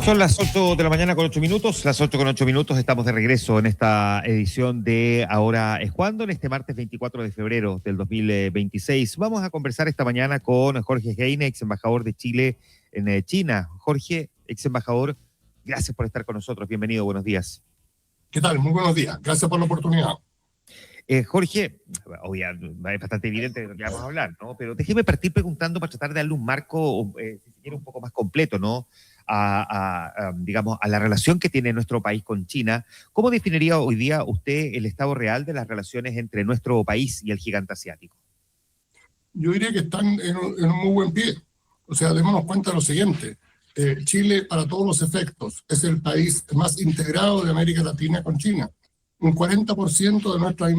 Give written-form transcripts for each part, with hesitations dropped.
Son las 8 de la mañana con 8 minutos, las 8 con 8 minutos, estamos de regreso en esta edición de Ahora es Cuando, en este martes 24 de febrero del 2026. Vamos a conversar esta mañana con Jorge Heine, ex embajador de Chile en China. Jorge, ex embajador, gracias por estar con nosotros, bienvenido, buenos días. ¿Qué tal? Muy buenos días, gracias por la oportunidad. Jorge, obviamente es bastante evidente de lo que vamos a hablar, ¿no? Pero déjeme partir preguntando para tratar de darle un marco, si quiere, un poco más completo, ¿no? Digamos, a la relación que tiene nuestro país con China. ¿Cómo definiría hoy día usted el estado real de las relaciones entre nuestro país y el gigante asiático? Yo diría que están en un muy buen pie. O sea, démonos cuenta de lo siguiente. Chile, para todos los efectos, es el país más integrado de América Latina con China. Un 40% de nuestras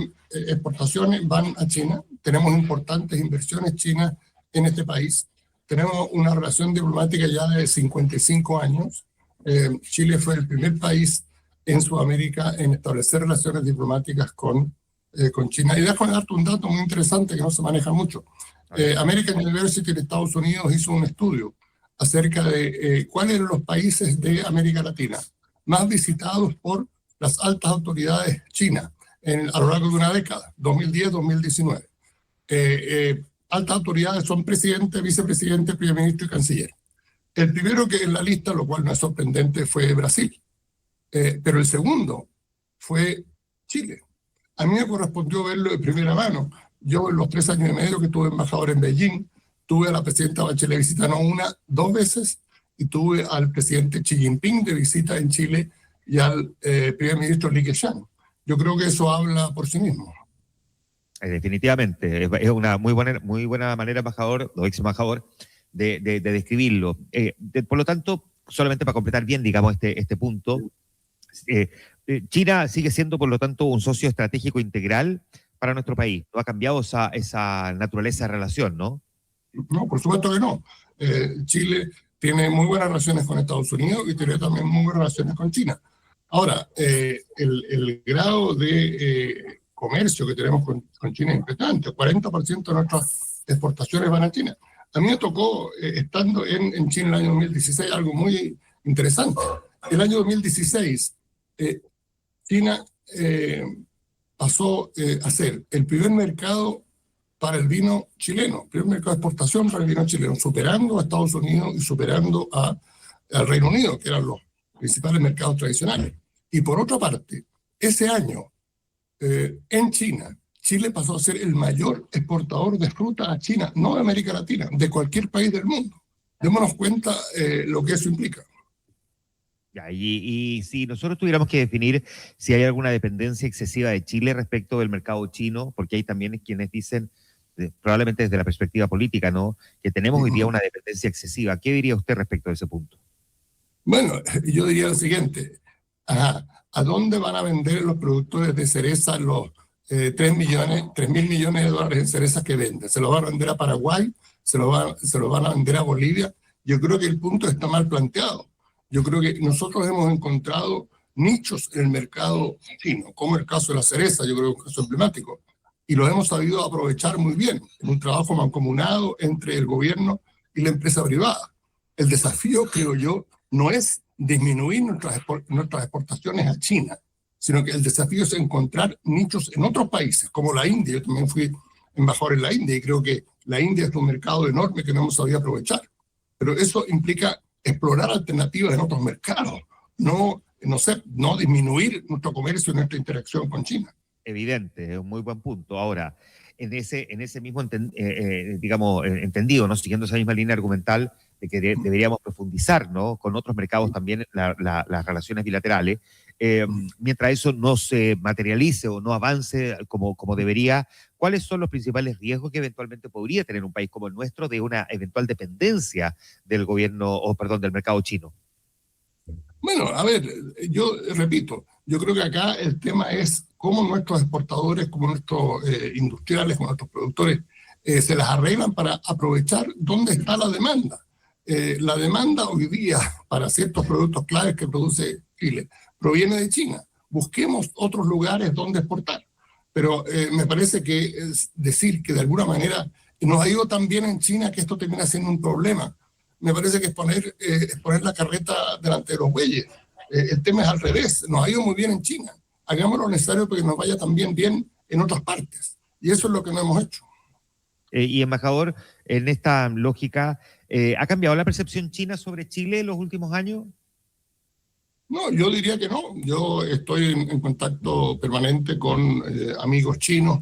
exportaciones van a China. Tenemos importantes inversiones chinas en este país. Tenemos una relación diplomática ya de 55 años. Chile fue el primer país en Sudamérica en establecer relaciones diplomáticas con China. Y déjame darte un dato muy interesante que no se maneja mucho. American University de Estados Unidos hizo un estudio acerca de cuáles eran los países de América Latina más visitados por las altas autoridades chinas a lo largo de una década, 2010-2019. Altas autoridades son presidente, vicepresidente, primer ministro y canciller. El primero que en la lista, lo cual no es sorprendente, fue Brasil. Pero el segundo fue Chile. A mí me correspondió verlo de primera mano. Yo en los 3 años y medio que tuve embajador en Beijing, tuve a la presidenta Bachelet visitando dos veces, y tuve al presidente Xi Jinping de visita en Chile y al primer ministro Li Keqiang. Yo creo que eso habla por sí mismo. Definitivamente, es una muy buena manera, embajador, o ex embajador, de describirlo. Por lo tanto, solamente para completar bien, digamos, este punto, China sigue siendo, por lo tanto, un socio estratégico integral para nuestro país. No ha cambiado esa naturaleza de relación, ¿no? No, por supuesto que no. Chile tiene muy buenas relaciones con Estados Unidos y tiene también muy buenas relaciones con China. Ahora, el grado de comercio que tenemos con China es impresionante. 40% de nuestras exportaciones van a China. A mí me tocó, estando en China en el año 2016, algo muy interesante. El año 2016, China pasó a ser el primer mercado para el vino chileno, primer mercado de exportación para el vino chileno, superando a Estados Unidos y superando al Reino Unido, que eran los principales mercados tradicionales. Y por otra parte, ese año, en China, Chile pasó a ser el mayor exportador de fruta a China, no de América Latina, de cualquier país del mundo. Démonos cuenta lo que eso implica. Ya, y si nosotros tuviéramos que definir si hay alguna dependencia excesiva de Chile respecto del mercado chino, porque hay también quienes dicen, probablemente desde la perspectiva política, ¿no?, que tenemos hoy día una dependencia excesiva. ¿Qué diría usted respecto de ese punto? Bueno, yo diría lo siguiente. ¿A dónde van a vender los productores de cereza los 3.000 millones de dólares en cerezas que venden? ¿Se los van a vender a Paraguay? ¿Se los van a vender a Bolivia? Yo creo que el punto está mal planteado. Yo creo que nosotros hemos encontrado nichos en el mercado chino, como el caso de la cereza, yo creo que es un caso emblemático, y los hemos sabido aprovechar muy bien, en un trabajo mancomunado entre el gobierno y la empresa privada. El desafío, creo yo, no es disminuir nuestras exportaciones a China, sino que el desafío es encontrar nichos en otros países, como la India. Yo también fui embajador en la India y creo que la India es un mercado enorme que no hemos sabido aprovechar. Pero eso implica explorar alternativas en otros mercados, no disminuir nuestro comercio y nuestra interacción con China. Evidente, es un muy buen punto. Ahora, en ese mismo entendido, ¿no?, siguiendo esa misma línea argumental de que deberíamos profundizar, ¿no?, con otros mercados también las relaciones bilaterales, mientras eso no se materialice o no avance como debería, ¿cuáles son los principales riesgos que eventualmente podría tener un país como el nuestro de una eventual dependencia del del mercado chino? Bueno, a ver, yo repito, yo creo que acá el tema es cómo nuestros exportadores, como nuestros industriales, como nuestros productores, se las arreglan para aprovechar dónde está la demanda. La demanda hoy día para ciertos productos claves que produce Chile proviene de China. Busquemos otros lugares donde exportar. Pero me parece que es decir que de alguna manera nos ha ido tan bien en China que esto termina siendo un problema. me parece que es poner la carreta delante de los bueyes. El tema es al revés, nos ha ido muy bien en China. Hagamos lo necesario para que nos vaya también bien en otras partes. Y eso es lo que no hemos hecho. Y embajador, en esta lógica, ¿ha cambiado la percepción china sobre Chile en los últimos años? No, yo diría que no. Yo estoy en contacto permanente con amigos chinos,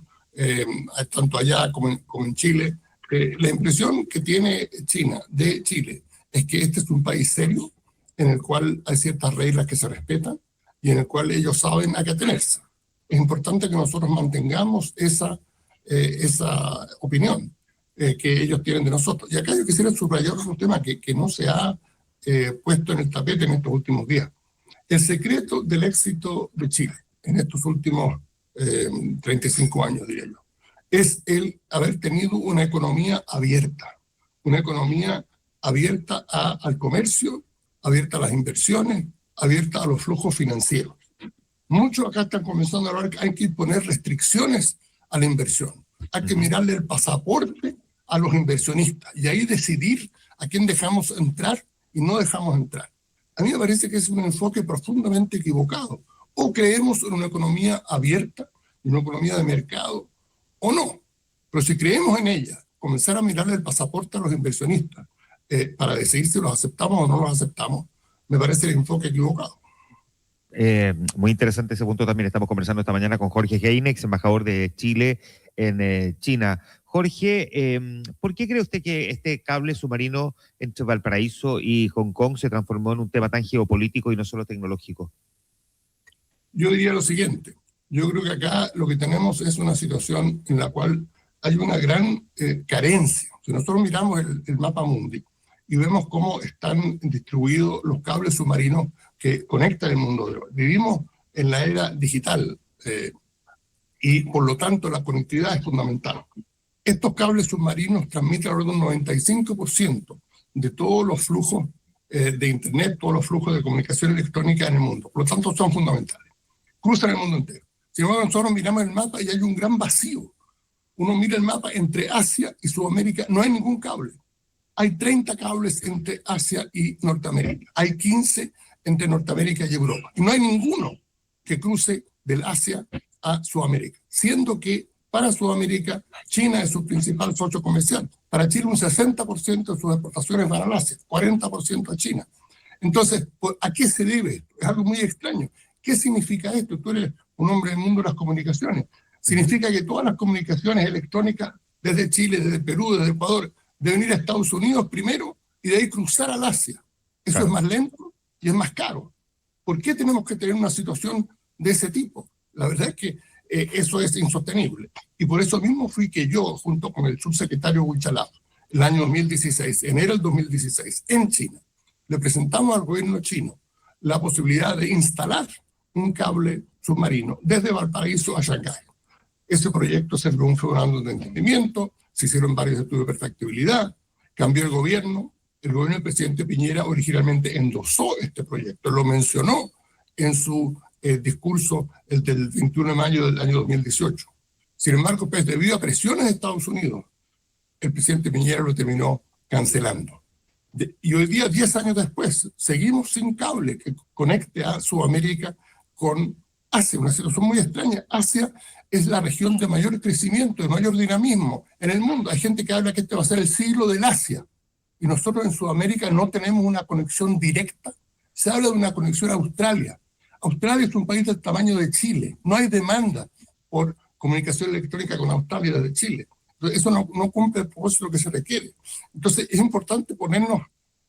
tanto allá como en Chile. La impresión que tiene China de Chile es que este es un país serio, en el cual hay ciertas reglas que se respetan y en el cual ellos saben a qué atenerse. Es importante que nosotros mantengamos esa opinión que ellos tienen de nosotros. Y acá yo quisiera subrayar un tema que no se ha puesto en el tapete en estos últimos días. El secreto del éxito de Chile en estos últimos 35 años, diría yo, es el haber tenido una economía abierta al comercio, abierta a las inversiones, abierta a los flujos financieros. Muchos acá están comenzando a hablar que hay que poner restricciones a la inversión. Hay que mirarle el pasaporte a los inversionistas y ahí decidir a quién dejamos entrar y no dejamos entrar. A mí me parece que es un enfoque profundamente equivocado. O creemos en una economía abierta, en una economía de mercado, o no. Pero si creemos en ella, comenzar a mirarle el pasaporte a los inversionistas para decidir si los aceptamos o no los aceptamos, me parece el enfoque equivocado. Muy interesante ese punto también. Estamos conversando esta mañana con Jorge Heinex, embajador de Chile en China. Jorge, ¿por qué cree usted que este cable submarino entre Valparaíso y Hong Kong se transformó en un tema tan geopolítico y no solo tecnológico? Yo diría lo siguiente. Yo creo que acá lo que tenemos es una situación en la cual hay una gran carencia. Si nosotros miramos el mapa mundi y vemos cómo están distribuidos los cables submarinos que conectan el mundo de hoy. Vivimos en la era digital y por lo tanto la conectividad es fundamental. Estos cables submarinos transmiten alrededor de un 95% de todos los flujos de Internet, todos los flujos de comunicación electrónica en el mundo. Por lo tanto, son fundamentales. Cruzan el mundo entero. Sin embargo, nosotros miramos el mapa y hay un gran vacío. Uno mira el mapa entre Asia y Sudamérica, no hay ningún cable. Hay 30 cables entre Asia y Norteamérica. Hay 15 entre Norteamérica y Europa. Y no hay ninguno que cruce del Asia a Sudamérica, siendo que para Sudamérica, China es su principal socio comercial. Para Chile, un 60% de sus exportaciones van al Asia, 40% a China. Entonces, ¿a qué se debe esto? Es algo muy extraño. ¿Qué significa esto? Tú eres un hombre del mundo de las comunicaciones. Significa que todas las comunicaciones electrónicas, desde Chile, desde Perú, desde Ecuador, deben ir a Estados Unidos primero y de ahí cruzar al Asia. Eso claro. Es más lento y es más caro. ¿Por qué tenemos que tener una situación de ese tipo? La verdad es que eso es insostenible. Y por eso mismo fui que yo, junto con el subsecretario Huichalaf, el año 2016, enero del 2016, en China, le presentamos al gobierno chino la posibilidad de instalar un cable submarino desde Valparaíso a Shanghái. Ese proyecto se creó un memorando de entendimiento, se hicieron varios estudios de perfectibilidad, cambió el gobierno del presidente Piñera originalmente endosó este proyecto, lo mencionó en su discurso el del 21 de mayo del año 2018. Sin embargo, pues, debido a presiones de Estados Unidos, el presidente Piñera lo terminó cancelando. Y hoy día, 10 años después, seguimos sin cable que conecte a Sudamérica con Asia, una situación muy extraña. Asia es la región de mayor crecimiento, de mayor dinamismo en el mundo. Hay gente que habla que este va a ser el siglo del Asia. Y nosotros en Sudamérica no tenemos una conexión directa. Se habla de una conexión a Australia. Australia es un país del tamaño de Chile. No hay demanda por comunicación electrónica con Australia desde Chile. Entonces, eso no cumple el propósito que se requiere. Entonces, es importante ponernos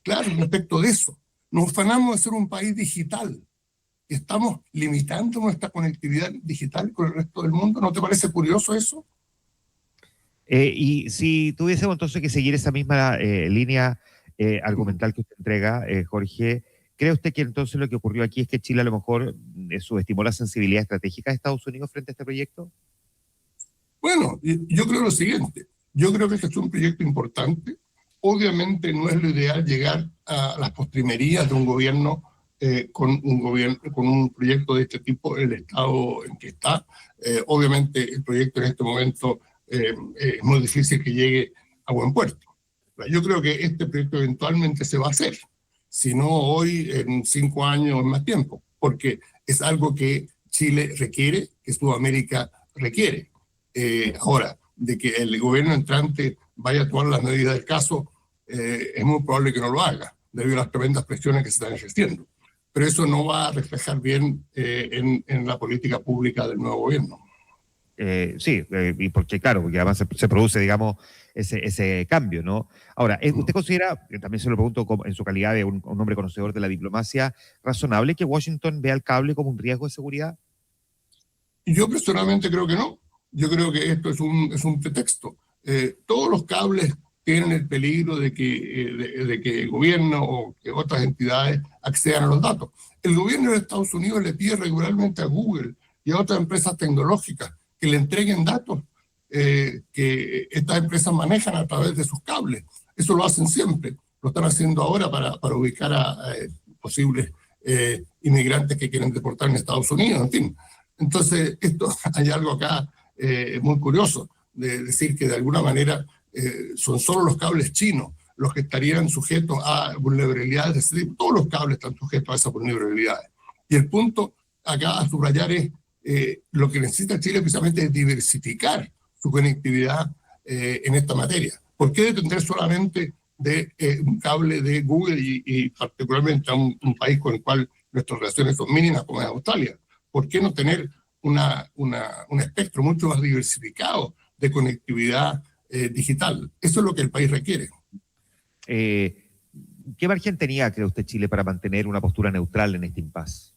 claros respecto de eso. Nos ufanamos de ser un país digital. Estamos limitando nuestra conectividad digital con el resto del mundo. ¿No te parece curioso eso? Y si tuviésemos entonces que seguir esa misma línea argumental que usted entrega, Jorge, ¿cree usted que entonces lo que ocurrió aquí es que Chile a lo mejor subestimó la sensibilidad estratégica de Estados Unidos frente a este proyecto? Bueno, yo creo lo siguiente. Yo creo que este es un proyecto importante. Obviamente no es lo ideal llegar a las postrimerías de un gobierno con un proyecto de este tipo en el estado en que está. Obviamente el proyecto en este momento es muy difícil que llegue a buen puerto. Yo creo que este proyecto eventualmente se va a hacer, si no hoy, en 5 años, en más tiempo, porque es algo que Chile requiere, que Sudamérica requiere. Ahora, de que el gobierno entrante vaya a tomar las medidas del caso, es muy probable que no lo haga, debido a las tremendas presiones que se están ejerciendo. Pero eso no va a reflejar bien en la política pública del nuevo gobierno. Sí, y porque claro, porque además se produce, digamos, ese cambio, ¿no? Ahora, ¿usted considera, también se lo pregunto en su calidad de un hombre conocedor de la diplomacia, razonable que Washington vea el cable como un riesgo de seguridad? Yo personalmente creo que no. Yo creo que esto es un pretexto. Todos los cables tienen el peligro de que el gobierno o que otras entidades accedan a los datos. El gobierno de Estados Unidos le pide regularmente a Google y a otras empresas tecnológicas que le entreguen datos que estas empresas manejan a través de sus cables. Eso lo hacen siempre. Lo están haciendo ahora para ubicar a posibles inmigrantes que quieren deportar en Estados Unidos, en fin. Entonces, hay algo acá muy curioso, de decir que de alguna manera son solo los cables chinos los que estarían sujetos a vulnerabilidades de ese tipo. Todos los cables están sujetos a esas vulnerabilidades. Y el punto acá a subrayar es lo que necesita Chile precisamente es diversificar su conectividad en esta materia. ¿Por qué depender solamente de un cable de Google y particularmente a un país con el cual nuestras relaciones son mínimas como es Australia? ¿Por qué no tener un espectro mucho más diversificado de conectividad digital? Eso es lo que el país requiere. ¿Qué margen tenía, cree usted, Chile para mantener una postura neutral en este impasse?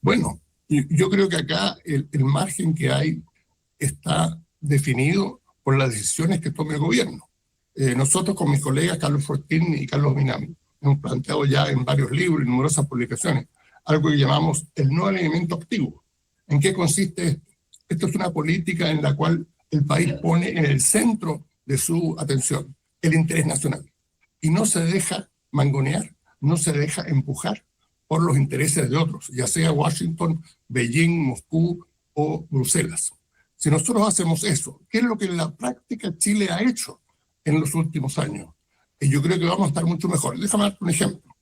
Bueno, yo creo que acá el margen que hay está definido por las decisiones que tome el gobierno. Nosotros con mis colegas Carlos Fortín y Carlos Minami hemos planteado ya en varios libros y numerosas publicaciones algo que llamamos el no alineamiento activo. ¿En qué consiste esto? Esto es una política en la cual el país pone en el centro de su atención el interés nacional y no se deja mangonear, no se deja empujar por los intereses de otros, ya sea Washington, Beijing, Moscú o Bruselas. Si nosotros hacemos eso, ¿qué es lo que en la práctica Chile ha hecho en los últimos años? Y yo creo que vamos a estar mucho mejor. Déjame darte un ejemplo.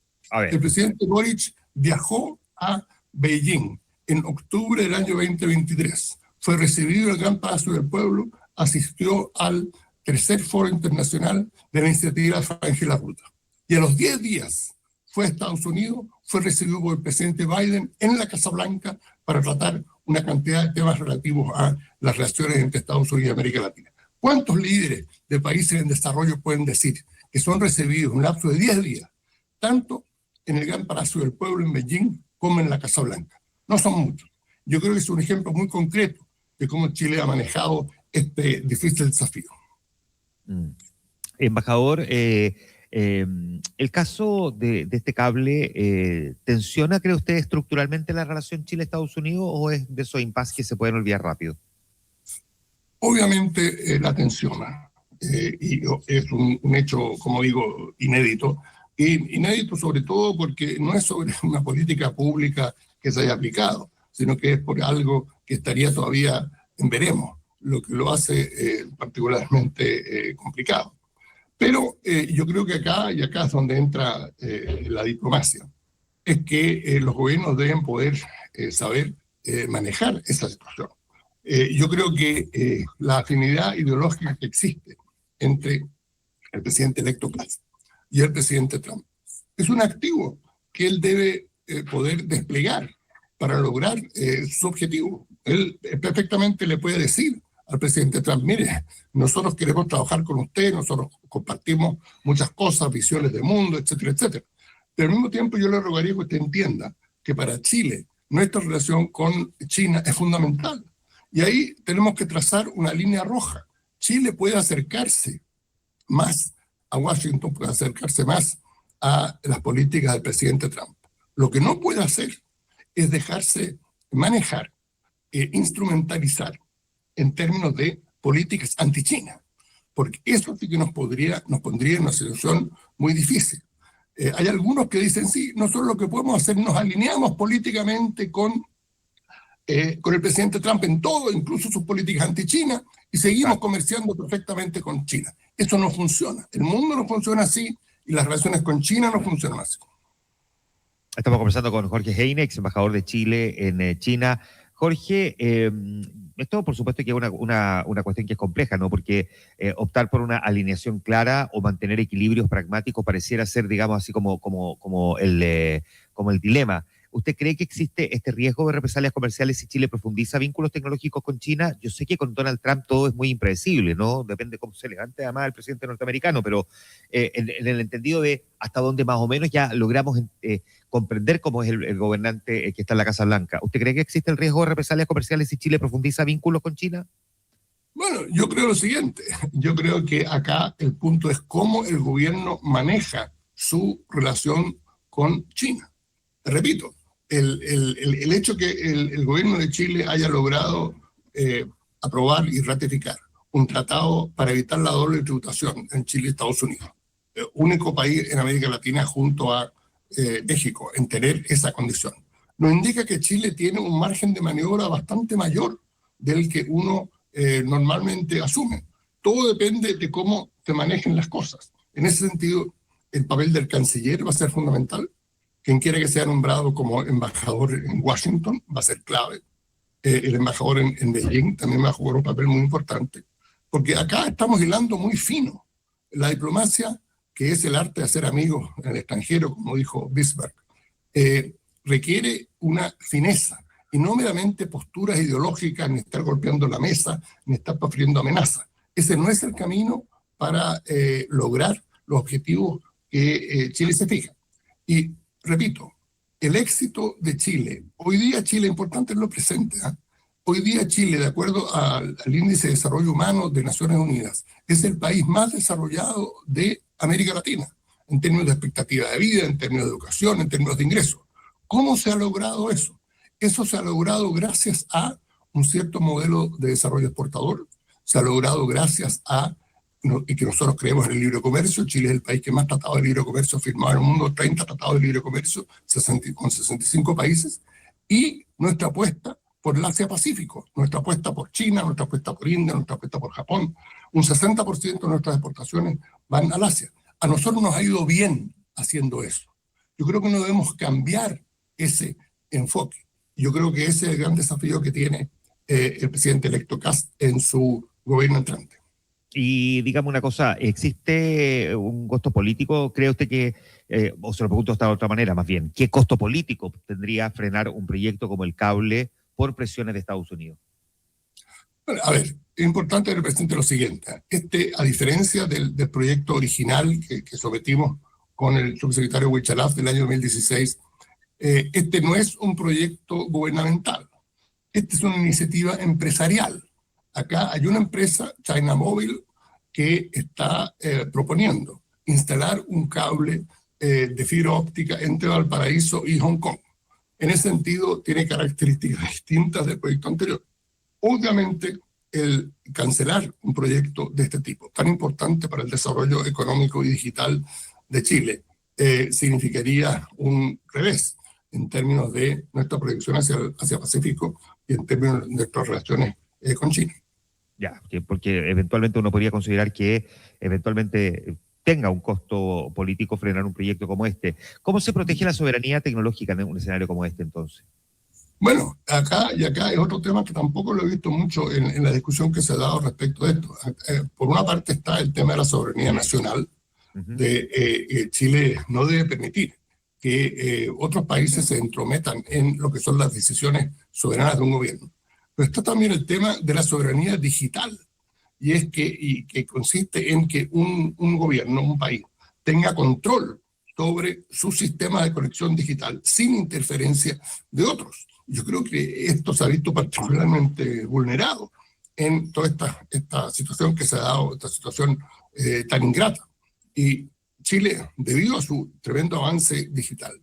El presidente Boric viajó a Beijing en octubre del año 2023. Fue recibido en el Gran Palacio del Pueblo, asistió al tercer foro internacional de la iniciativa Franja y la Ruta. Y a los 10 días fue a Estados Unidos, fue recibido por el presidente Biden en la Casa Blanca para tratar una cantidad de temas relativos a las relaciones entre Estados Unidos y América Latina. ¿Cuántos líderes de países en desarrollo pueden decir que son recibidos en un lapso de 10 días, tanto en el Gran Palacio del Pueblo en Beijing como en la Casa Blanca? No son muchos. Yo creo que es un ejemplo muy concreto de cómo Chile ha manejado este difícil desafío. Embajador, el caso de este cable, ¿tensiona, cree usted, estructuralmente la relación Chile-Estados Unidos o es de esos impases que se pueden olvidar rápido? Obviamente la tensiona, y es un hecho, como digo, inédito. Y inédito sobre todo porque no es sobre una política pública que se haya aplicado, sino que es por algo que estaría todavía en veremos, lo que lo hace particularmente complicado. Pero yo creo que acá, y acá es donde entra la diplomacia, es que los gobiernos deben poder saber manejar esa situación. Yo creo que la afinidad ideológica que existe entre el presidente electo Pence y el presidente Trump es un activo que él debe poder desplegar para lograr su objetivo. Él perfectamente le puede decir al presidente Trump: mire, nosotros queremos trabajar con usted, nosotros compartimos muchas cosas, visiones de mundo, etcétera, etcétera. Pero al mismo tiempo yo le rogaría que usted entienda que para Chile nuestra relación con China es fundamental. Y ahí tenemos que trazar una línea roja. Chile puede acercarse más a Washington, puede acercarse más a las políticas del presidente Trump. Lo que no puede hacer es dejarse manejar, instrumentalizar en términos de políticas anti-China, porque eso sí que nos pondría en una situación muy difícil. Hay algunos que dicen: sí, nosotros lo que podemos hacer, nos alineamos políticamente con con el presidente Trump en todo, incluso sus políticas anti-China, y seguimos comerciando perfectamente con China. Eso no funciona. El mundo no funciona así y las relaciones con China no funcionan así. Estamos conversando con Jorge Heinex, embajador de Chile en China. Jorge, esto por supuesto que es una cuestión que es compleja, ¿no? Porque optar por una alineación clara o mantener equilibrios pragmáticos pareciera ser, digamos, así como el dilema. ¿Usted cree que existe este riesgo de represalias comerciales si Chile profundiza vínculos tecnológicos con China? Yo sé que con Donald Trump todo es muy impredecible, ¿no? Depende cómo se levante además el presidente norteamericano, pero en el entendido de hasta dónde más o menos ya logramos comprender cómo es el gobernante que está en la Casa Blanca. ¿Usted cree que existe el riesgo de represalias comerciales si Chile profundiza vínculos con China? Bueno, yo creo lo siguiente. Yo creo que acá el punto es cómo el gobierno maneja su relación con China. Repito, el hecho que el gobierno de Chile haya logrado aprobar y ratificar un tratado para evitar la doble tributación en Chile y Estados Unidos, el único país en América Latina junto a México en tener esa condición, nos indica que Chile tiene un margen de maniobra bastante mayor del que uno normalmente asume. Todo depende de cómo se manejen las cosas. En ese sentido, el papel del canciller va a ser fundamental. Quien quiera que sea nombrado como embajador en Washington va a ser clave. El embajador en Beijing también va a jugar un papel muy importante, porque acá estamos hilando muy fino. La diplomacia, que es el arte de hacer amigos en el extranjero, como dijo Bismarck, requiere una fineza y no meramente posturas ideológicas, ni estar golpeando la mesa, ni estar profiriendo amenazas. Ese no es el camino para lograr los objetivos que Chile se fija. Y repito, el éxito de Chile, hoy día Chile, importante es lo presente, ¿eh? Hoy día Chile, de acuerdo al Índice de Desarrollo Humano de Naciones Unidas, es el país más desarrollado de América Latina, en términos de expectativa de vida, en términos de educación, en términos de ingresos. ¿Cómo se ha logrado eso? Eso se ha logrado gracias a un cierto modelo de desarrollo exportador, se ha logrado gracias a, y que nosotros creemos en el libre comercio. Chile es el país que más tratados de libre comercio ha firmado en el mundo, 30 tratados de libre comercio con 65 países, y nuestra apuesta por el Asia-Pacífico, nuestra apuesta por China, nuestra apuesta por India, nuestra apuesta por Japón. Un 60% de nuestras exportaciones van al Asia. A nosotros nos ha ido bien haciendo eso. Yo creo que no debemos cambiar ese enfoque. Yo creo que ese es el gran desafío que tiene el presidente electo Kast en su gobierno entrante. Y dígame una cosa, ¿existe un costo político? ¿Cree usted que, o se lo pregunto de otra manera más bien, qué costo político tendría frenar un proyecto como el cable por presiones de Estados Unidos? Bueno, a ver, es importante que represente lo siguiente. A diferencia del proyecto original que sometimos con el subsecretario Huichalaf del año 2016, este no es un proyecto gubernamental. Esta es una iniciativa empresarial. Acá hay una empresa, China Mobile, que está proponiendo instalar un cable de fibra óptica entre Valparaíso y Hong Kong. En ese sentido, tiene características distintas del proyecto anterior. Obviamente, el cancelar un proyecto de este tipo, tan importante para el desarrollo económico y digital de Chile, significaría un revés en términos de nuestra proyección hacia Pacífico y en términos de nuestras relaciones con China. Ya, porque eventualmente uno podría considerar que eventualmente tenga un costo político frenar un proyecto como este. ¿Cómo se protege la soberanía tecnológica en un escenario como este entonces? Bueno, acá es otro tema que tampoco lo he visto mucho en la discusión que se ha dado respecto de esto. Por una parte está el tema de la soberanía nacional. Chile no debe permitir que otros países se entrometan en lo que son las decisiones soberanas de un gobierno. Pero está también el tema de la soberanía digital, y que consiste en que un gobierno, un país, tenga control sobre su sistema de conexión digital sin interferencia de otros. Yo creo que esto se ha visto particularmente vulnerado en toda esta situación que se ha dado, esta situación tan ingrata. Y Chile, debido a su tremendo avance digital,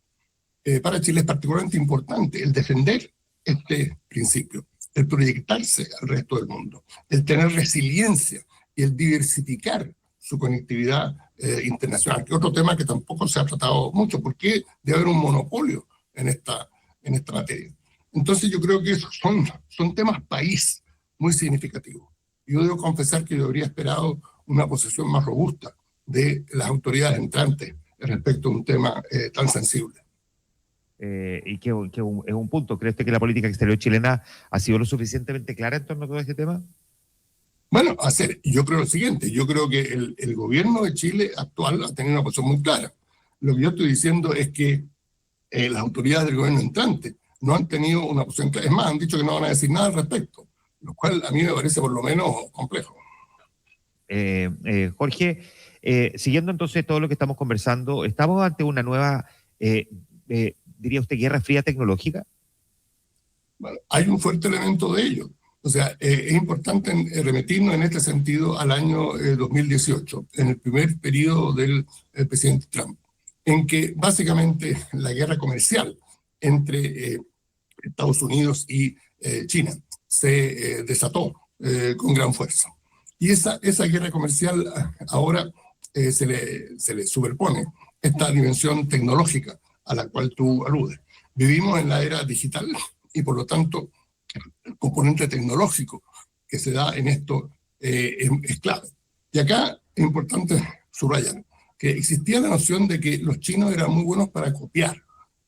para Chile es particularmente importante el defender este principio, el proyectarse al resto del mundo, el tener resiliencia y el diversificar su conectividad internacional, que es otro tema que tampoco se ha tratado mucho, porque debe haber un monopolio en esta materia. Entonces yo creo que esos son temas país muy significativos. Yo debo confesar que yo habría esperado una posición más robusta de las autoridades entrantes respecto a un tema tan sensible. Y que es un punto. ¿Crees que la política exterior chilena ha sido lo suficientemente clara en torno a todo este tema? Bueno, yo creo lo siguiente, yo creo que el gobierno de Chile actual ha tenido una posición muy clara. Lo que yo estoy diciendo es que las autoridades del gobierno entrante no han tenido una posición clara. Es más, han dicho que no van a decir nada al respecto, lo cual a mí me parece por lo menos complejo. Jorge, siguiendo entonces todo lo que estamos conversando, ¿estamos ante una nueva, diría usted, guerra fría tecnológica? Bueno, hay un fuerte elemento de ello. O sea, es importante remitirnos en este sentido al año 2018, en el primer periodo del presidente Trump, en que básicamente la guerra comercial entre Estados Unidos y China se desató con gran fuerza. Y esa guerra comercial ahora se le superpone esta dimensión tecnológica a la cual tú aludes. Vivimos en la era digital y por lo tanto el componente tecnológico que se da en esto es clave. Y acá es importante subrayar que existía la noción de que los chinos eran muy buenos para copiar,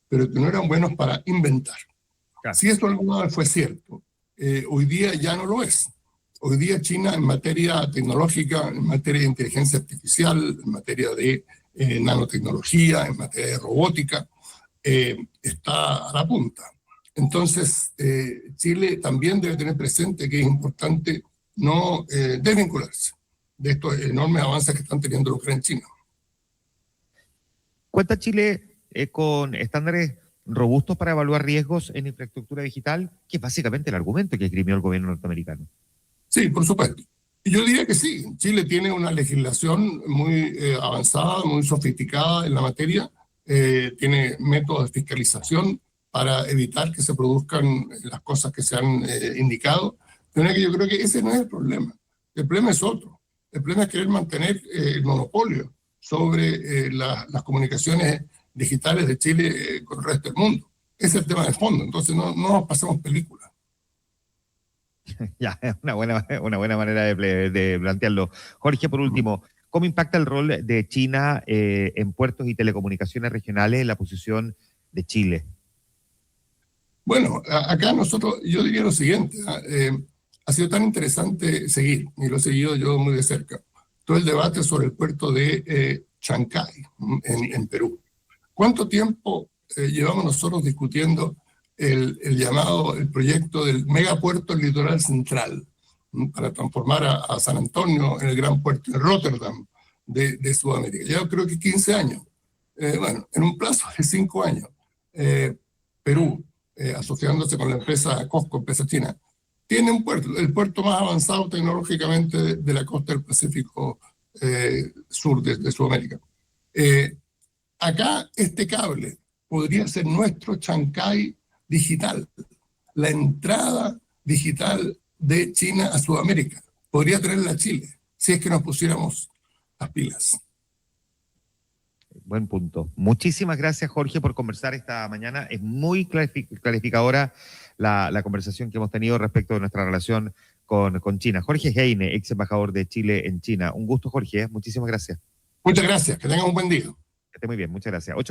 pero que no eran buenos para inventar. Claro. Si esto alguna vez fue cierto, hoy día ya no lo es. Hoy día China en materia tecnológica, en materia de inteligencia artificial, en materia de nanotecnología, en materia de robótica, está a la punta. Entonces, Chile también debe tener presente que es importante no desvincularse de estos enormes avances que están teniendo los en China. ¿Cuenta Chile con estándares robustos para evaluar riesgos en infraestructura digital? Que es básicamente el argumento que esgrimió el gobierno norteamericano. Sí, por supuesto. Yo diría que sí. Chile tiene una legislación muy avanzada, muy sofisticada en la materia. Tiene métodos de fiscalización para evitar que se produzcan las cosas que se han indicado. Pero yo creo que ese no es el problema. El problema es otro. El problema es querer mantener el monopolio sobre las comunicaciones digitales de Chile con el resto del mundo. Ese es el tema de fondo. Entonces no nos pasemos películas. Ya, es una buena manera de plantearlo. Jorge, por último, ¿cómo impacta el rol de China en puertos y telecomunicaciones regionales en la posición de Chile? Bueno, acá yo diría lo siguiente, ha sido tan interesante seguir, y lo he seguido yo muy de cerca, todo el debate sobre el puerto de Chancay, en Perú. ¿Cuánto tiempo llevamos nosotros discutiendo el proyecto del megapuerto del litoral central para transformar a San Antonio en el gran puerto de Rotterdam de Sudamérica? Ya creo que 15 años. Bueno, en un plazo de 5 años, Perú, asociándose con la empresa COSCO, empresa china, tiene un puerto, el puerto más avanzado tecnológicamente de la costa del Pacífico sur de Sudamérica. Acá este cable podría ser nuestro Chancay digital, la entrada digital de China a Sudamérica. Podría tenerla Chile, si es que nos pusiéramos las pilas. Buen punto. Muchísimas gracias, Jorge, por conversar esta mañana. Es muy clarificadora la conversación que hemos tenido respecto de nuestra relación con China. Jorge Heine, ex embajador de Chile en China. Un gusto, Jorge. Muchísimas gracias. Muchas gracias. Que tengan un buen día. Que esté muy bien. Muchas gracias.